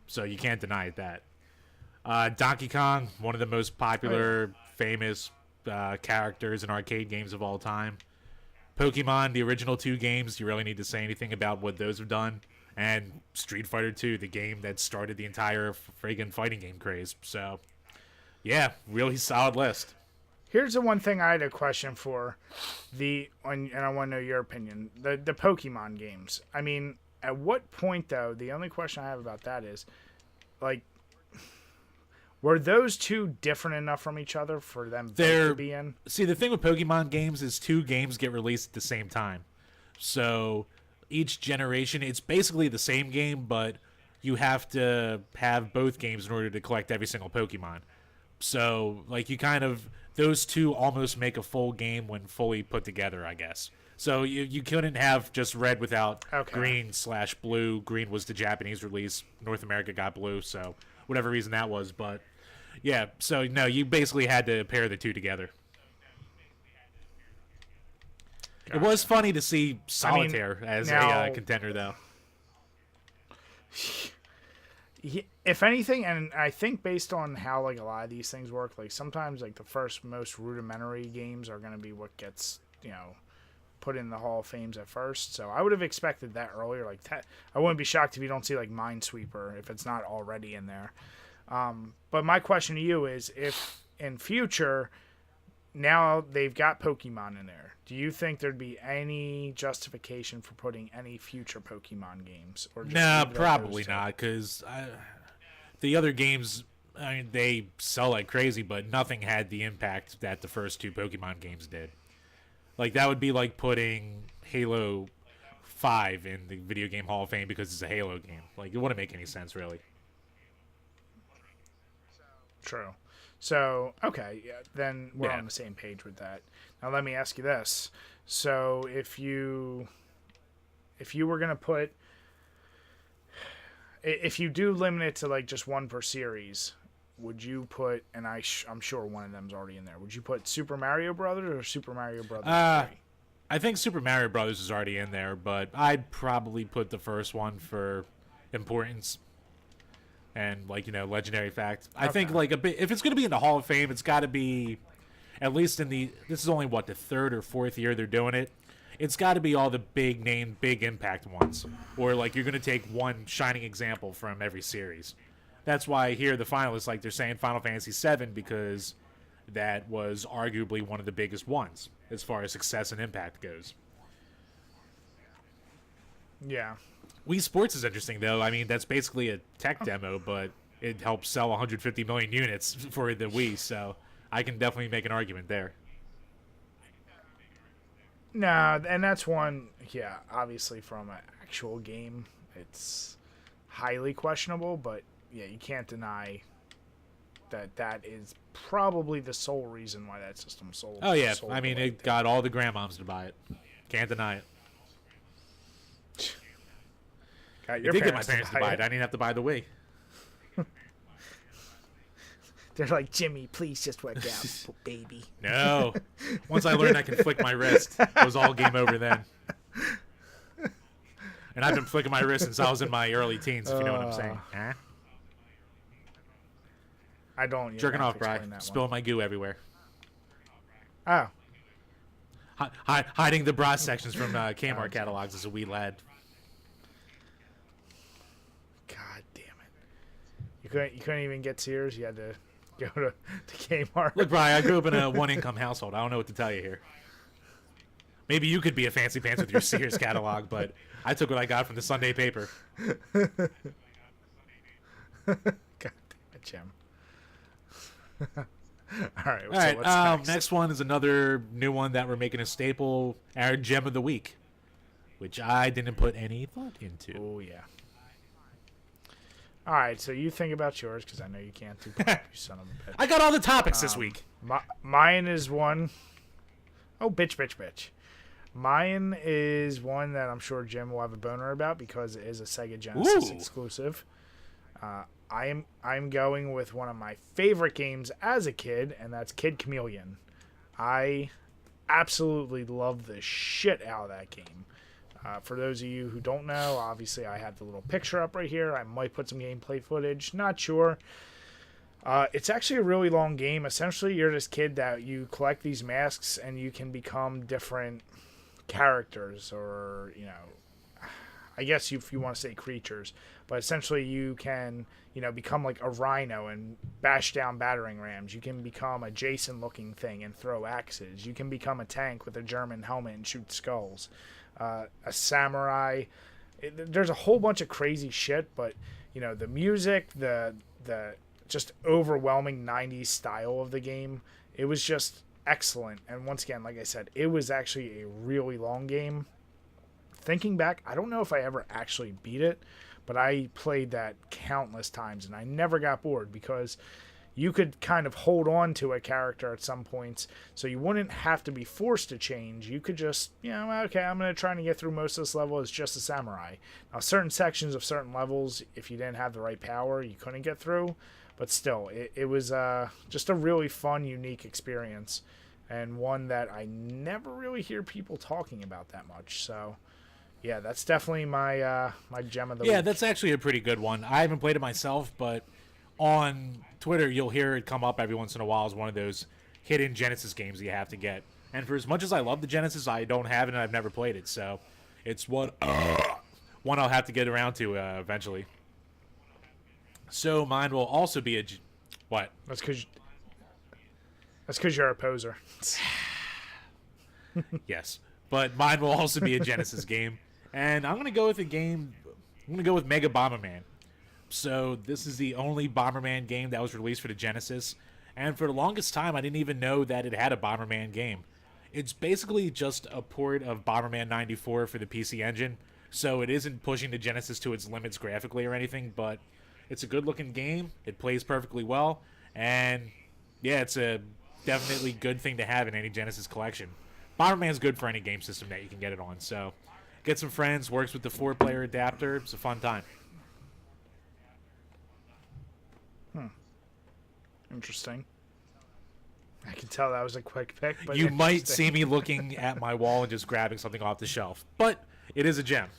So you can't deny it that. Donkey Kong, one of the most popular, famous characters in arcade games of all time. Pokemon, the original 2 games, you really need to say anything about what those have done. And Street Fighter 2, the game that started the entire friggin' fighting game craze. So, yeah, really solid list. Here's the one thing I had a question for, and I want to know your opinion. The Pokemon games. I mean, at what point, though, the only question I have about that is, like, were those two different enough from each other for them to be in? See, the thing with Pokemon games is 2 games get released at the same time. So each generation, it's basically the same game, but you have to have both games in order to collect every single Pokemon. So, like, those 2 almost make a full game when fully put together, I guess. So you couldn't have just red without green/blue. Green was the Japanese release. North America got blue, so whatever reason that was. But, yeah, so, no, you basically had to pair the 2 together. Gotcha. It was funny to see Solitaire as a contender, though. If anything, and I think based on how, like, a lot of these things work, like, sometimes, like, the first most rudimentary games are going to be what gets, put in the Hall of Fames at first. So I would have expected that earlier. Like, that, I wouldn't be shocked if you don't see, like, Minesweeper, if it's not already in there. But my question to you is, if in future, now they've got Pokemon in there, do you think there'd be any justification for putting any future Pokemon games? Or just probably not, because the other games, I mean, they sell like crazy, but nothing had the impact that the first 2 Pokemon games did. Like, that would be like putting Halo 5 in the Video Game Hall of Fame because it's a Halo game. Like, it wouldn't make any sense, really. True. So, okay, yeah, then we're on the same page with that. Now, let me ask you this. So, if you were going to put... If you do limit it to, like, just 1 per series, would you put... And I'm sure one of them's already in there. Would you put Super Mario Brothers or Super Mario Brothers 3? I think Super Mario Brothers is already in there, but I'd probably put the first one for importance. And, like, legendary fact. I think, like, if it's going to be in the Hall of Fame, it's got to be, at least this is only, the 3rd or 4th year they're doing it. It's got to be all the big name, big impact ones. Or, like, you're going to take one shining example from every series. That's why here the finalists, like, they're saying Final Fantasy VII, because that was arguably one of the biggest ones as far as success and impact goes. Yeah. Wii Sports is interesting, though. I mean, that's basically a tech demo, but it helps sell 150 million units for the Wii, so I can definitely make an argument there. No, and that's one, obviously from an actual game, it's highly questionable, but, yeah, you can't deny that is probably the sole reason why that system sold. Oh, yeah. I mean, it got all the grandmoms to buy it. Can't deny it. Got your parents get my parents to buy it. I didn't have to buy the Wii. They're like, Jimmy, please just work out, baby. No. Once I learned I can flick my wrist, it was all game over then. And I've been flicking my wrist since I was in my early teens, if you know what I'm saying. Huh? I don't. Jerking off, Bri. Spilling my goo everywhere. Oh. Hiding the bra sections from Kmart catalogs as a wee lad. God damn it! You couldn't even get Sears. You had to go to Kmart. Look, Bri, I grew up in a one-income household. I don't know what to tell you here. Maybe you could be a fancy pants with your Sears catalog, but I took what I got from the Sunday paper. God damn it, Jim. All right. Next one is another new one that we're making a staple, our gem of the week, which I didn't put any thought into. Oh, yeah. All right, so you think about yours because I know you can't do pop, you son of a bitch. I got all the topics this week. Mine is one. Oh, bitch. Mine is one that I'm sure Jim will have a boner about because it is a Sega Genesis exclusive. I'm going with one of my favorite games as a kid, and that's Kid Chameleon. I absolutely love the shit out of that game. For those of you who don't know, obviously I have the little picture up right here. I might put some gameplay footage. Not sure. It's actually a really long game. Essentially, you're this kid that you collect these masks and you can become different characters or, I guess if you want to say creatures. But essentially you can, become like a rhino and bash down battering rams. You can become a Jason-looking thing and throw axes. You can become a tank with a German helmet and shoot skulls. A samurai. There's a whole bunch of crazy shit, but, the music, the just overwhelming 90s style of the game, it was just excellent. And once again, like I said, it was actually a really long game. Thinking back, I don't know if I ever actually beat it, but I played that countless times and I never got bored because you could kind of hold on to a character at some points, so you wouldn't have to be forced to change. You could just, okay, I'm going to try to get through most of this level as just a samurai. Now, certain sections of certain levels, if you didn't have the right power, you couldn't get through. But still, it was just a really fun, unique experience, and one that I never really hear people talking about that much. So, yeah, that's definitely my my gem of the week. Yeah, that's actually a pretty good one. I haven't played it myself, but on Twitter, you'll hear it come up every once in a while as one of those hidden Genesis games you have to get. And for as much as I love the Genesis, I don't have it and I've never played it. So it's one I'll have to get around to eventually. So mine will also be what? That's because you're a poser. Yes, but mine will also be a Genesis game, and I'm gonna go with a game. I'm gonna go with Mega Bomberman. So this is the only Bomberman game that was released for the Genesis, and for the longest time, I didn't even know that it had a Bomberman game. It's basically just a port of Bomberman 94 for the PC Engine, so it isn't pushing the Genesis to its limits graphically or anything, but it's a good-looking game. It plays perfectly well, and yeah, it's a definitely good thing to have in any Genesis collection. Bomberman's good for any game system that you can get it on, so get some friends, works with the 4-player adapter. It's a fun time. Interesting. I can tell that was a quick pick, but you might see me looking at my wall and just grabbing something off the shelf, but it is a gem.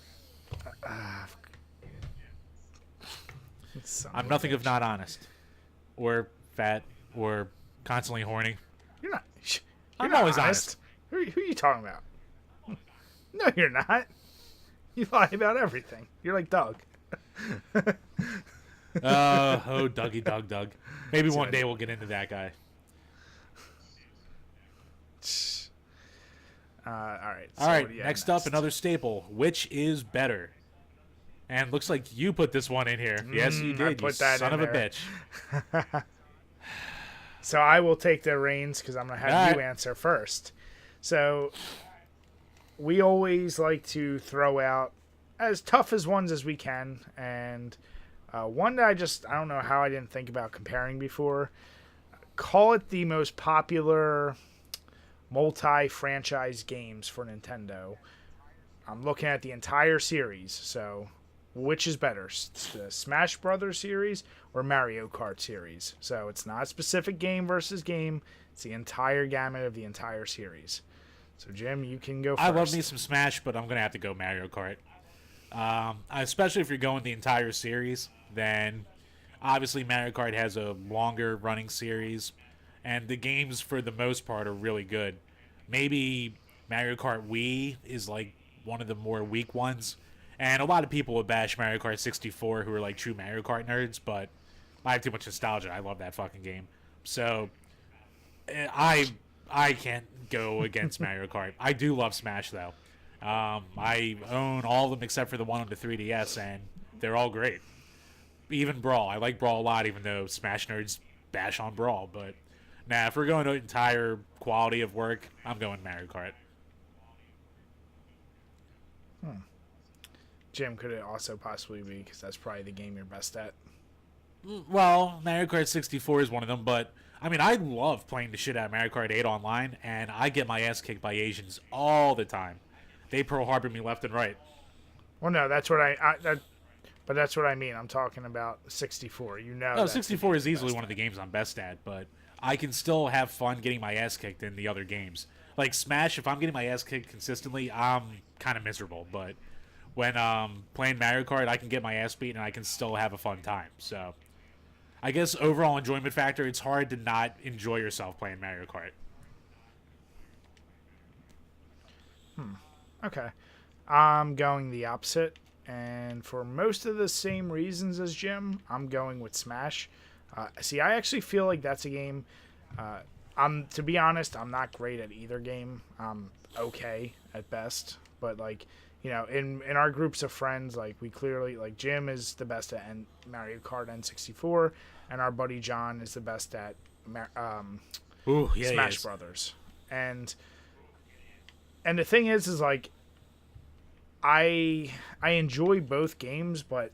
I'm nothing if not honest, or fat, or constantly horny. You're not. I'm always honest. Who are you talking about? No, you're not. You lie about everything. You're like Doug. Dougie, Doug. Maybe one day we'll get into that guy. All right. All right. Next up, another staple. Which is better? And looks like you put this one in here. Yes, you did. You son of a bitch. So I will take the reins because I'm going to have you answer first. So we always like to throw out as tough as ones as we can. And one that I don't know how I didn't think about comparing before. Call it the most popular multi-franchise games for Nintendo. I'm looking at the entire series, so which is better, the Smash Brothers series or Mario Kart series? So it's not a specific game versus game. It's the entire gamut of the entire series. So, Jim, you can go first. I love me some Smash, but I'm going to have to go Mario Kart. Especially if you're going the entire series, then obviously Mario Kart has a longer running series, and the games for the most part are really good. Maybe Mario Kart Wii is like one of the more weak ones. And a lot of people would bash Mario Kart 64 who are like true Mario Kart nerds, but I have too much nostalgia. I love that fucking game. So I can't go against Mario Kart. I do love Smash, though. I own all of them except for the one on the 3DS, and they're all great. Even Brawl. I like Brawl a lot, even though Smash nerds bash on Brawl. But if we're going to entire quality of work, I'm going Mario Kart. Jim, could it also possibly be because that's probably the game you're best at? Well, Mario Kart 64 is one of them, but I mean, I love playing the shit out of Mario Kart 8 online, and I get my ass kicked by Asians all the time. They Pearl Harbor me left and right. Well, no, that's what but that's what I mean. I'm talking about 64. You know, No, that's 64 is easily best one of the games I'm best at, but I can still have fun getting my ass kicked in the other games. Like Smash, if I'm getting my ass kicked consistently, I'm kind of miserable, but when playing Mario Kart, I can get my ass beat and I can still have a fun time. So I guess overall enjoyment factor, it's hard to not enjoy yourself playing Mario Kart. Okay. I'm going the opposite, and for most of the same reasons as Jim, I'm going with Smash. See, I actually feel like that's a game. To be honest, I'm not great at either game. I'm okay at best, but like, you know, in our groups of friends, like we clearly, like Jim is the best at Mario Kart N64, and our buddy John is the best at Smash Brothers. And the thing is like, I enjoy both games, but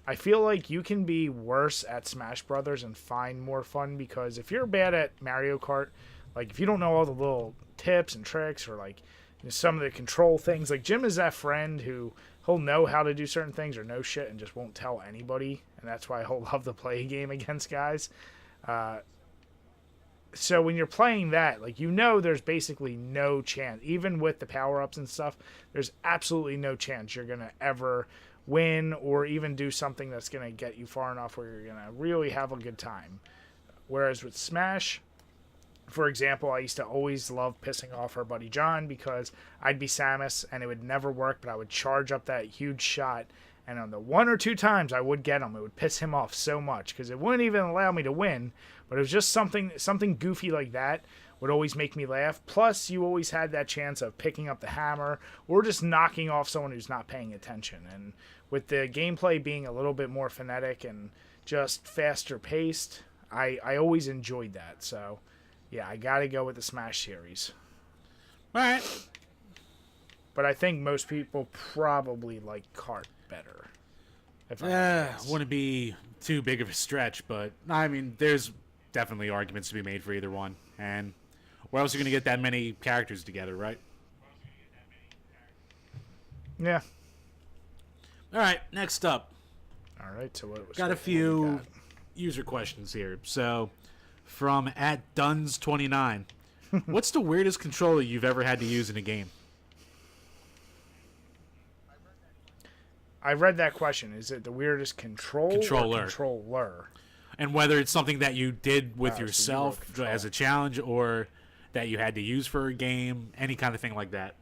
I feel like you can be worse at Smash Brothers and find more fun, because if you're bad at Mario Kart, like if you don't know all the little tips and tricks or like, you know, some of the control things, like Jim is that friend who he'll know how to do certain things or know shit and just won't tell anybody, and that's why he'll love to play a game against guys. So when you're playing that, like, you know, there's basically no chance, even with the power-ups and stuff, there's absolutely no chance you're going to ever win or even do something that's going to get you far enough where you're going to really have a good time. Whereas with Smash, for example, I used to always love pissing off our buddy John because I'd be Samus and it would never work, but I would charge up that huge shot, and on the one or two times I would get him, it would piss him off so much because it wouldn't even allow me to win, but it was just something goofy like that would always make me laugh. Plus, you always had that chance of picking up the hammer or just knocking off someone who's not paying attention. And with the gameplay being a little bit more phonetic and just faster paced, I always enjoyed that. So, yeah, I got to go with the Smash series. All right. But I think most people probably like Kart better. Wouldn't be too big of a stretch, but I mean, there's definitely arguments to be made for either one. And where else are you going to get that many characters together, right? Yeah. All right, next up. All right, so what was got a few user questions here. So, from @Duns29, what's the weirdest controller you've ever had to use in a game? I read that question. Is it the weirdest controller? Or controller? And whether it's something that you did with yourself as a challenge or that you had to use for a game, any kind of thing like that.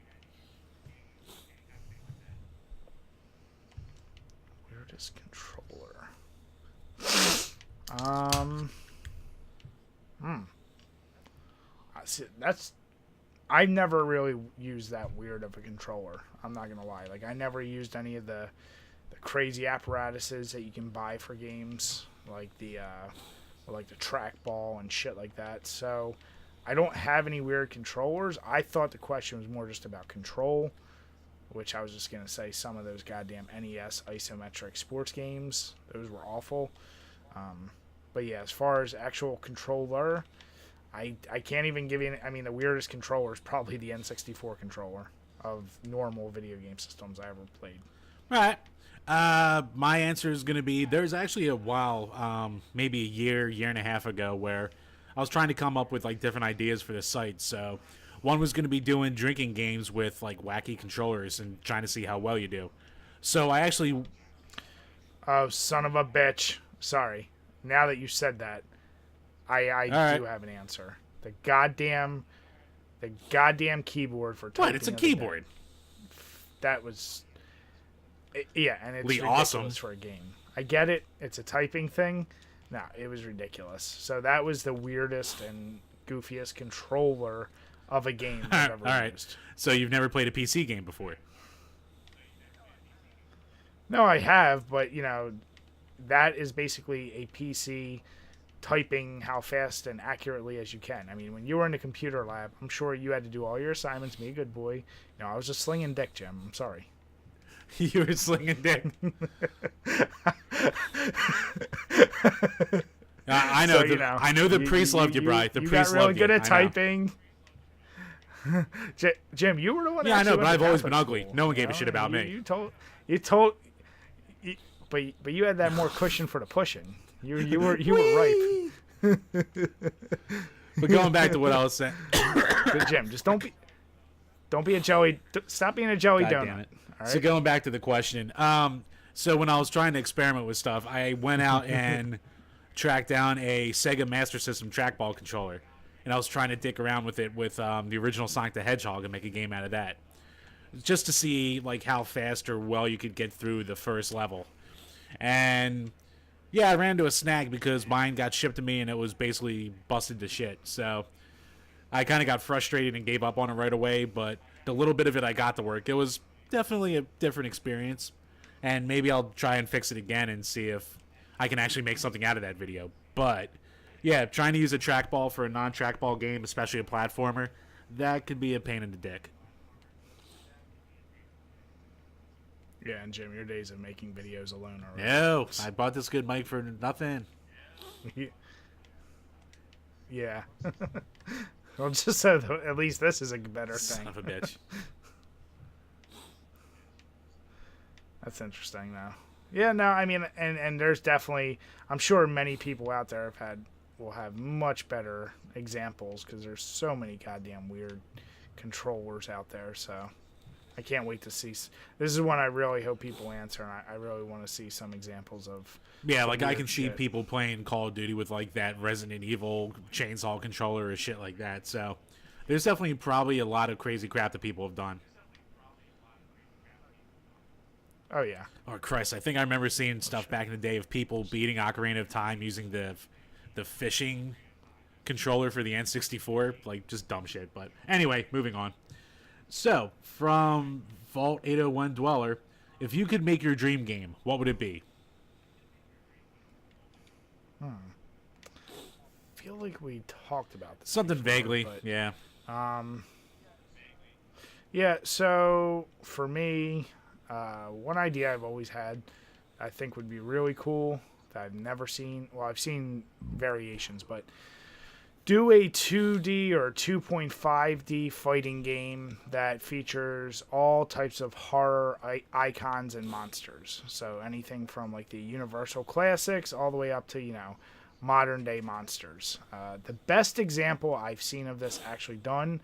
Weirdest controller. I never really used that weird of a controller. I'm not gonna lie. Like, I never used any of the crazy apparatuses that you can buy for games, like the trackball and shit like that. So I don't have any weird controllers. I thought the question was more just about control, which I was just gonna say some of those goddamn NES isometric sports games, those were awful. But yeah, as far as actual controller, I can't even give you. I mean, the weirdest controller is probably the N64 controller of normal video game systems I ever played. All right. My answer is going to be, there's actually a while, maybe a year and a half ago, where I was trying to come up with like different ideas for the site. So one was going to be doing drinking games with like wacky controllers and trying to see how well you do. So I actually... Oh, son of a bitch. Sorry. Now that you said that, I do have an answer. The goddamn keyboard for typing. What? It's a keyboard. That was... Yeah, and it's ridiculous awesome for a game. I get it. It's a typing thing. No, it was ridiculous. So that was the weirdest and goofiest controller of a game I've ever used. So you've never played a PC game before? No, I have, but, you know, that is basically a PC typing how fast and accurately as you can. I mean, when you were in the computer lab, I'm sure you had to do all your assignments, be a good boy. You know, I was just slinging dick, Jim. I'm sorry. You were slinging dick. I know. So, I know the priest loved you, Bri. The you priest got really loved good you. at typing. Jim, you were the one. Yeah, I know, but I've always been Catholic ugly. school, No one gave a shit about me. You told, but you had that more cushion for the pushing. You were ripe. But going back to what I was saying, Good, Jim. Just don't be a Joey. Stop being a Joey God donut. damn it. All right? So going back to the question, so when I was trying to experiment with stuff, I went out and tracked down a Sega Master System trackball controller, and I was trying to dick around with it with the original Sonic the Hedgehog and make a game out of that, just to see like how fast or well you could get through the first level. And yeah, I ran into a snag because mine got shipped to me and it was basically busted to shit. So I kind of got frustrated and gave up on it right away, but the little bit of it I got to work, it was definitely a different experience. And maybe I'll try and fix it again and see if I can actually make something out of that video. But yeah, trying to use a trackball for a non-trackball game, especially a platformer, that could be a pain in the dick. Yeah, and Jim, your days of making videos alone are No, I bought this good mic for nothing. Yeah. Well, just so at least this is a better Son thing. of a bitch. That's interesting, though. Yeah, no, I mean, and there's definitely, I'm sure many people out there will have much better examples because there's so many goddamn weird controllers out there. So I can't wait to see. This is one I really hope people answer, and I really want to see some examples of. Yeah, like I can see shit. people playing Call of Duty with like that Resident Evil chainsaw controller or shit like that. So there's definitely probably a lot of crazy crap that people have done. Oh yeah. Oh Christ, I think I remember seeing stuff back in the day of people beating Ocarina of Time using the fishing controller for the N64, like just dumb shit. But anyway, moving on. So, from Vault 801 Dweller, if you could make your dream game, what would it be? I feel like we talked about this. Something before, vaguely, but, yeah. Yeah, so for me, one idea I've always had, I think would be really cool that I've never seen. Well, I've seen variations, but do a 2D or 2.5D fighting game that features all types of horror icons and monsters. So anything from like the Universal classics all the way up to, modern day monsters. The best example I've seen of this actually done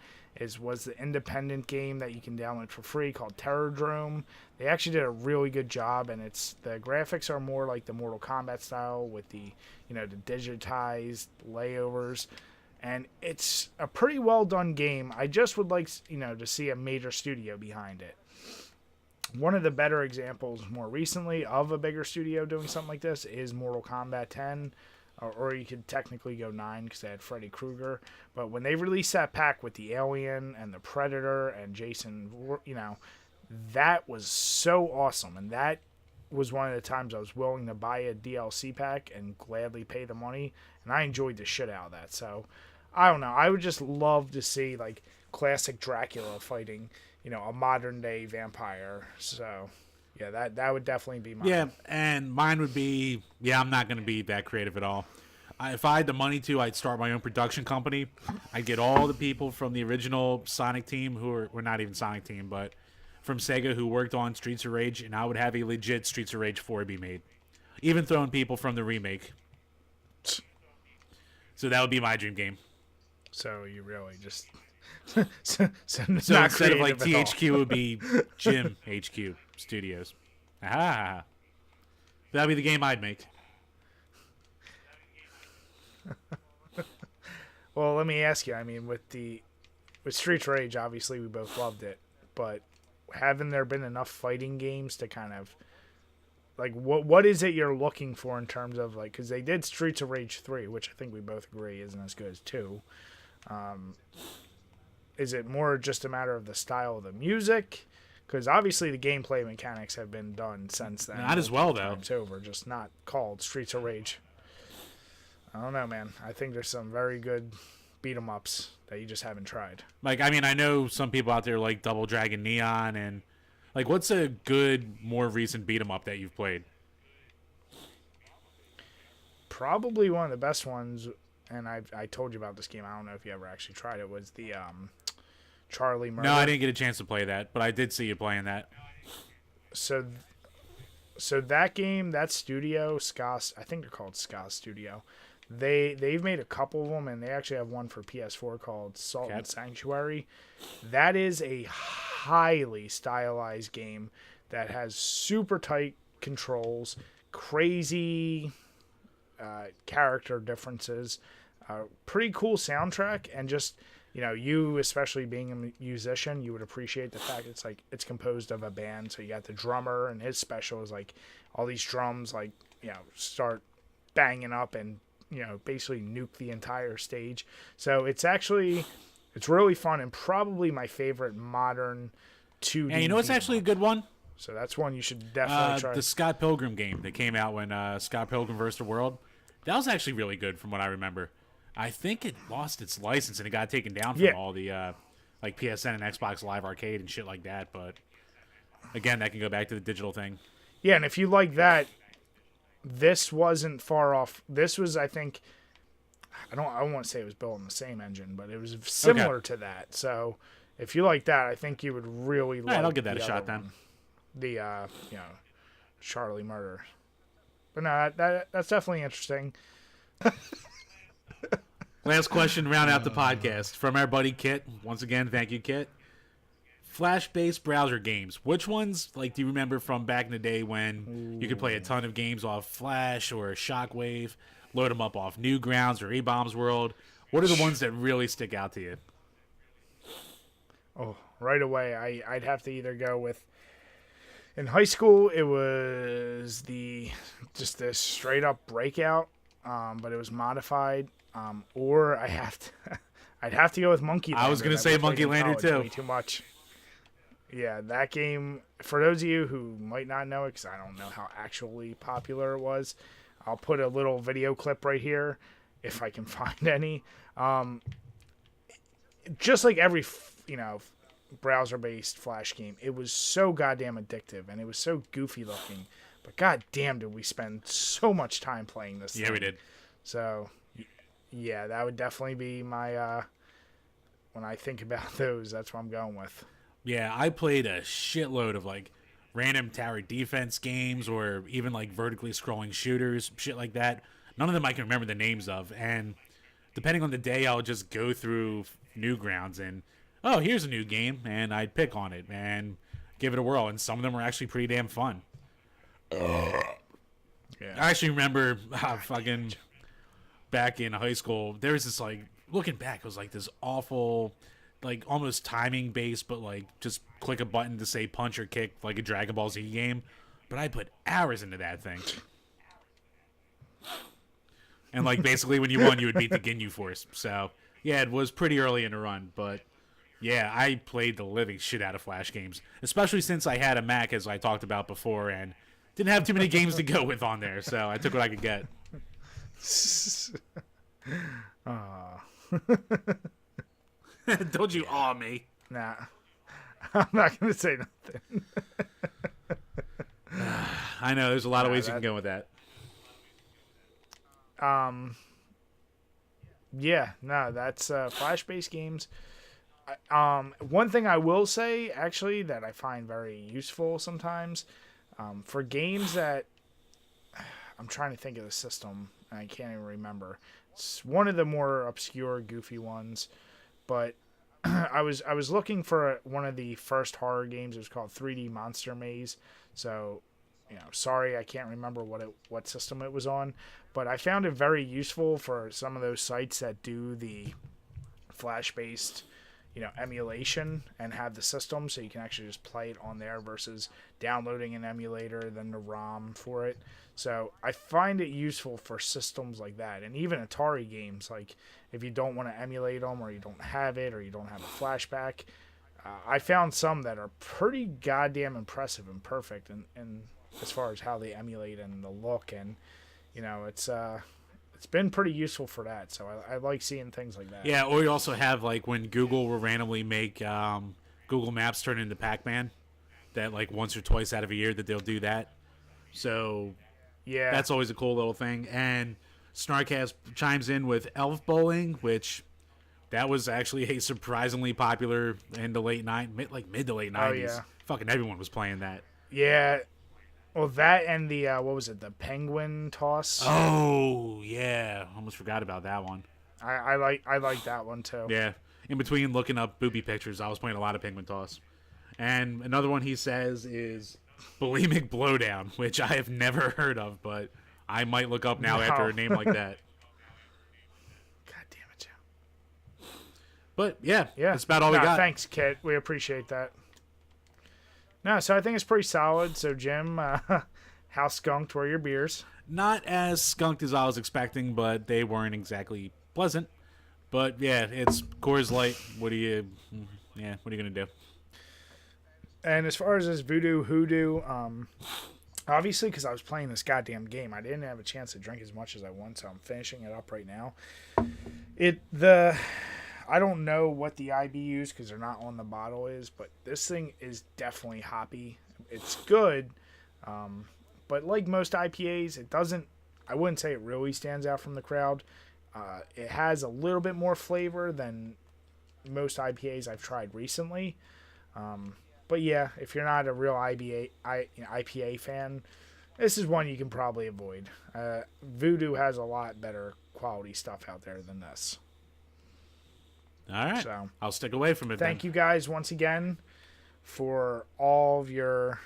was the independent game that you can download for free called Terrordrome. They actually did a really good job, and the graphics are more like the Mortal Kombat style with the digitized layovers, and it's a pretty well done game. I just would like to see a major studio behind it. One of the better examples more recently of a bigger studio doing something like this is Mortal Kombat 10. Or you could technically go 9 because they had Freddy Krueger. But when they released that pack with the Alien and the Predator and Jason, that was so awesome. And that was one of the times I was willing to buy a DLC pack and gladly pay the money. And I enjoyed the shit out of that. So, I don't know. I would just love to see, like, classic Dracula fighting, a modern-day vampire. So... yeah, that would definitely be mine. Yeah, and mine would be, I'm not going to be that creative at all. If I had the money to, I'd start my own production company. I'd get all the people from the original Sonic team were not even Sonic team, but from Sega who worked on Streets of Rage, and I would have a legit Streets of Rage 4 be made. Even throwing people from the remake. So that would be my dream game. So you really just... so instead of like THQ, it would be Jim HQ Studios. Aha! That'd be the game I'd make. Well, let me ask you. I mean, with Streets of Rage, obviously we both loved it, but haven't there been enough fighting games to kind of like what is it you're looking for in terms of like because they did Streets of Rage 3, which I think we both agree isn't as good as 2. Is it more just a matter of the style of the music? Because obviously the gameplay mechanics have been done since then. Not as well, though. It's over, just not called Streets of Rage. I don't know, man. I think there's some very good beat-em-ups that you just haven't tried. Like, I mean, I know some people out there like Double Dragon Neon, and like, what's a good, more recent beat-em-up that you've played? probably one of the best ones, and I told you about this game. I don't know if you ever actually tried it. Was the Charlie Murder? No, I didn't get a chance to play that, but I did see you playing that. So that game, that studio, I think they're called Ska Studio. They've made a couple of them, and they actually have one for PS4 called Salt and Sanctuary. That is a highly stylized game that has super tight controls, crazy character differences, pretty cool soundtrack, and just, you know, you especially being a musician, you would appreciate the fact it's composed of a band. So you got the drummer, and his special is like all these drums, like, you know, start banging up and, you know, basically nuke the entire stage. So it's really fun, and probably my favorite modern 2D. And you know what's actually a good one? So that's one you should definitely try. The Scott Pilgrim game that came out when Scott Pilgrim vs. the World. That was actually really good from what I remember. I think it lost its license and it got taken down from all the like PSN and Xbox Live Arcade and shit like that. But again, that can go back to the digital thing. Yeah, and if you like that, this wasn't far off. This was, I think, I don't want to say it was built on the same engine, but it was similar to that. So if you like that, I think you would really like. All right, I'll give that a shot then. The you know, Charlie Murder. But no, that's definitely interesting. Last question, round out the podcast from our buddy Kit. Once again, thank you, Kit. Flash-based browser games. Which ones, like, do you remember from back in the day when you could play a ton of games off Flash or Shockwave, load them up off Newgrounds or A-Bombs World? What are the ones that really stick out to you? Oh, right away, I'd have to either go with. In high school, it was just this straight up Breakout, but it was modified. Or I'd have to go with Monkey Lander. I was gonna say Monkey Lander too. Way too much. Yeah, that game. For those of you who might not know it, because I don't know how actually popular it was, I'll put a little video clip right here if I can find any. Just like every browser-based Flash game, it was so goddamn addictive, and it was so goofy looking. But goddamn, did we spend so much time playing this? Yeah, thing. we did. So, yeah, that would definitely be my. When I think about those, that's what I'm going with. Yeah, I played a shitload of like random tower defense games, or even like vertically scrolling shooters, shit like that. None of them I can remember the names of, and depending on the day, I'll just go through Newgrounds and, oh, here's a new game, and I'd pick on it and give it a whirl, and some of them were actually pretty damn fun. Yeah. I actually remember fucking back in high school, there was this, like, looking back, it was like this awful, like, almost timing based, but like just click a button to say punch or kick, like a Dragon Ball Z game. But I put hours into that thing. And like basically when you won, you would beat the Ginyu Force. So yeah, it was pretty early in the run, but yeah, I played the living shit out of Flash games, especially since I had a Mac, as I talked about before, and didn't have too many games to go with on there, so I took what I could get. Don't you awe me? Nah. I'm not going to say nothing. I know, there's a lot of ways you can go with that. Yeah, no, that's Flash-based games. One thing I will say, actually, that I find very useful sometimes, for games that I'm trying to think of the system, and I can't even remember. It's one of the more obscure, goofy ones, but I was looking for one of the first horror games. It was called 3D Monster Maze. So, sorry, I can't remember what system it was on, but I found it very useful for some of those sites that do the Flash-based, emulation and have the system, so you can actually just play it on there versus downloading an emulator, then the ROM for it. So I find it useful for systems like that, and even Atari games. Like if you don't want to emulate them, or you don't have it, or you don't have a flashback, I found some that are pretty goddamn impressive and perfect, and as far as how they emulate and the look, and it's been pretty useful for that. So I like seeing things like that. Yeah, or you also have like when Google will randomly make Google Maps turn into Pac-Man, that like once or twice out of a year that they'll do that. So yeah, that's always a cool little thing. And Snarkcast chimes in with Elf Bowling, which that was actually a surprisingly popular in the mid to late 90s. Oh, yeah. Fucking everyone was playing that. Yeah. Well, that and the, what was it, the penguin toss? Oh, yeah. Almost forgot about that one. I like that one, too. Yeah. In between looking up booby pictures, I was playing a lot of penguin toss. And another one he says is bulimic blowdown, which I have never heard of, but I might look up now after a name like that. God damn it, Joe. But, yeah. That's about all we got. Thanks, Kit. We appreciate that. No, so I think it's pretty solid. So, Jim, how skunked were your beers? Not as skunked as I was expecting, but they weren't exactly pleasant. But yeah, it's Coors Light. What are you gonna do? And as far as this Voodoo Hoodoo, obviously because I was playing this goddamn game, I didn't have a chance to drink as much as I want, so I'm finishing it up right now. I don't know what the IBUs, because they're not on the bottle, is, but this thing is definitely hoppy. It's good, but like most IPAs, I wouldn't say it really stands out from the crowd. It has a little bit more flavor than most IPAs I've tried recently. But yeah, if you're not a real IPA fan, this is one you can probably avoid. Voodoo has a lot better quality stuff out there than this. All right. So I'll stick away from it. Thank you guys once again for all of your,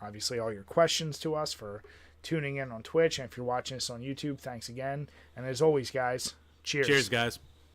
obviously all your questions to us, for tuning in on Twitch. And if you're watching us on YouTube, thanks again. And as always, guys, cheers. Cheers, guys.